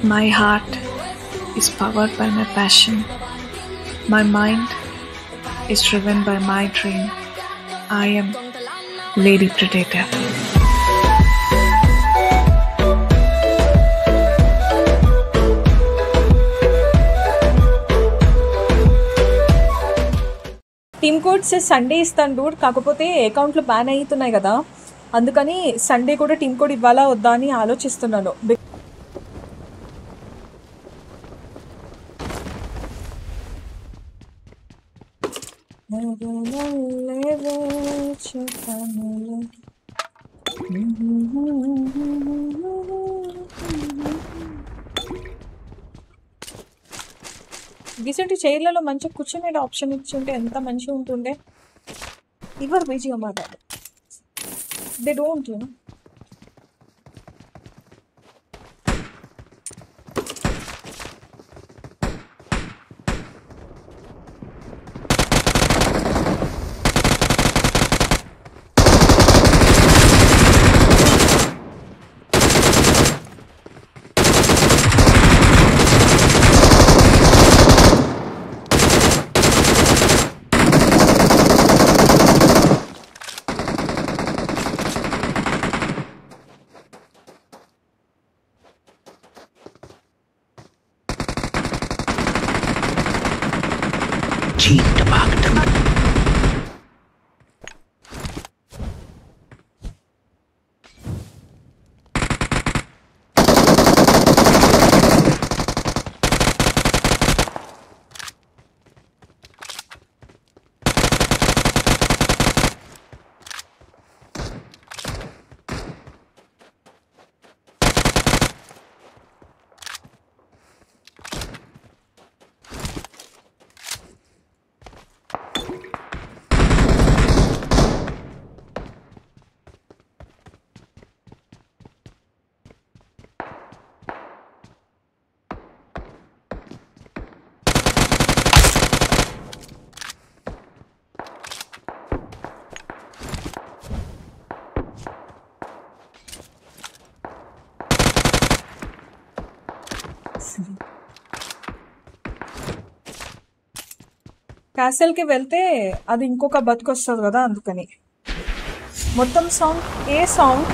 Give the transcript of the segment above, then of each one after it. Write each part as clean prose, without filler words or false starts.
My heart is powered by my passion. My mind is driven by my dream. I am Lady Predator. Team codes Sunday ఇస్తాను Dude, కాకపోతే అకౌంట్లు ban అవుతున్నాయి కదా, అందుకని Sunday కూడా team code ఇవ్వాలా వద్దా అని ఆలోచిస్తున్నాను. రీసెంట్ చైర్లలో మంచిగా కూర్చునే ఆప్షన్ ఇచ్చి ఉంటే ఎంత మంచిగా ఉంటుండే. ఇవ్వరు బీజీ అన్నమాట, దే డోంట్ యు నో. క్యాసెల్కి వెళ్తే అది ఇంకొక బతుకొస్తుంది కదా, అందుకని. మొత్తం సాంగ్ ఏ సాంగ్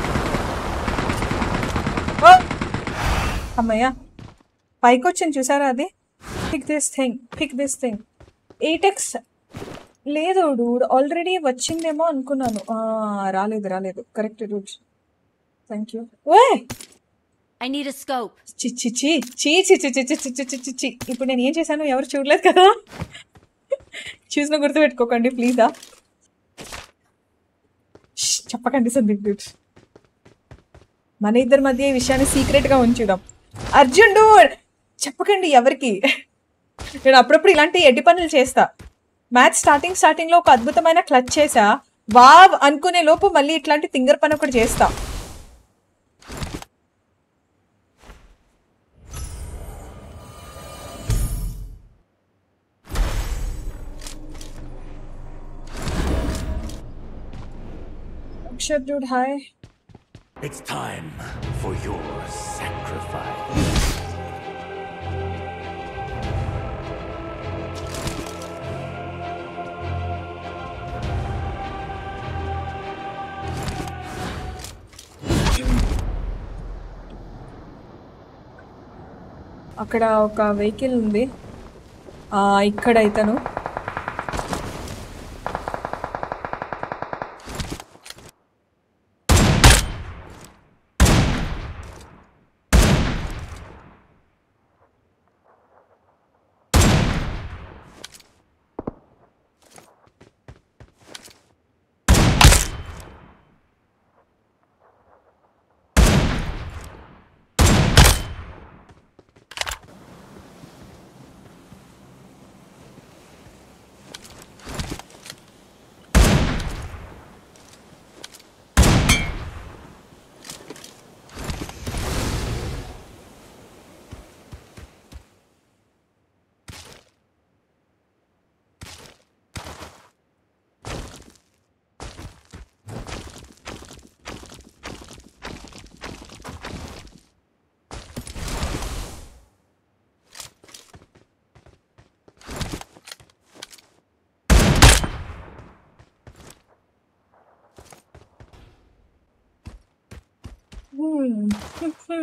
అమ్మయ్య పైకి వచ్చింది చూసారా, అది పిక్ దిస్ థింగ్ 8x లేదు డూడ్, ఆల్రెడీ వచ్చిందేమో అనుకున్నాను. రాలేదు correct Dude, thank you. I need a scope. ఇప్పుడు నేను ఏం చేశాను ఎవరు చూడలేదు కదా, చూసిన గుర్తు పెట్టుకోకండి ప్లీజా, చెప్పకండి సందీప్. మన ఇద్దరి మధ్య ఈ విషయాన్ని సీక్రెట్ గా ఉంచుదాం. అర్జున్ డూడ్ చెప్పకండి ఎవరికి. నేను అప్పుడప్పుడు ఇలాంటి ఎడ్డి పనులు చేస్తా. మ్యాచ్ స్టార్టింగ్ లో ఒక అద్భుతమైన క్లచ్ చేసా, వావ్ అనుకునే లోపు మళ్ళీ ఇట్లాంటి తింగర్ పని ఒకటి చేస్తా. Dude, hi. It's time for your sacrifice. అక్కడ ఒక వెహికల్ ఉంది, ఇక్కడ ఇతను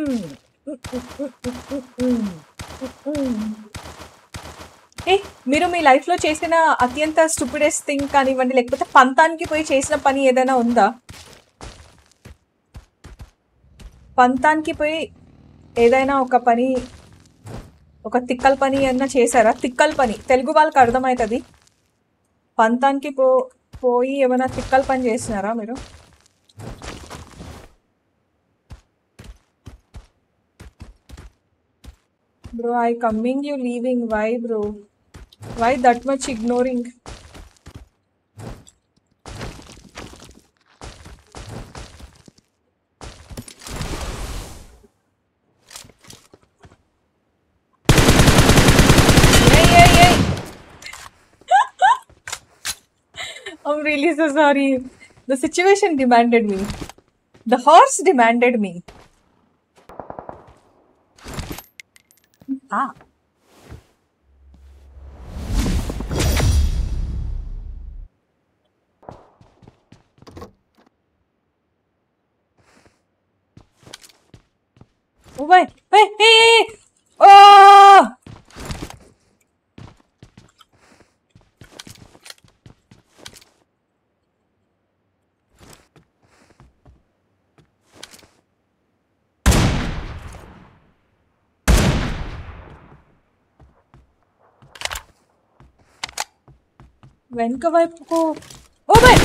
ఏ మీరు మీ లైఫ్లో చేసిన అత్యంత స్టూపిడెస్ట్ థింగ్ కానివ్వండి, లేకపోతే పంతానికి పోయి చేసిన పని ఏదైనా ఉందా? పంతానికి పోయి ఏదైనా ఒక పని, ఒక తిక్కల పని ఏమన్నా చేశారా? తిక్కల పని తెలుగు వాళ్ళకి అర్థమవుతుంది. పంతానికి పోయి ఏమైనా తిక్కల పని చేసినారా మీరు? Bro, I coming, you leaving. Why, bro? Why that much ignoring? Yay. I'm really so sorry. The situation demanded me. The horse demanded me. Ah. Oh, wait. Hey. Oh! వెనక వైపుకు. ఓ బై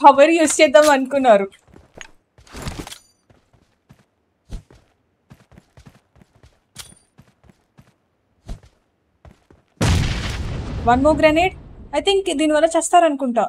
పవర్ యూస్ చేద్దాం అనుకున్నారు. One more grenade. I think దీనివల్ల చేస్తారనుకుంటా.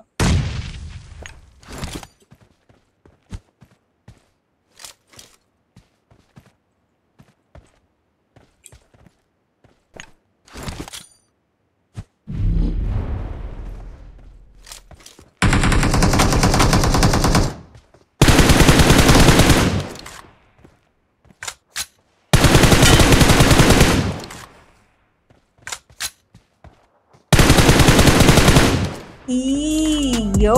Yo.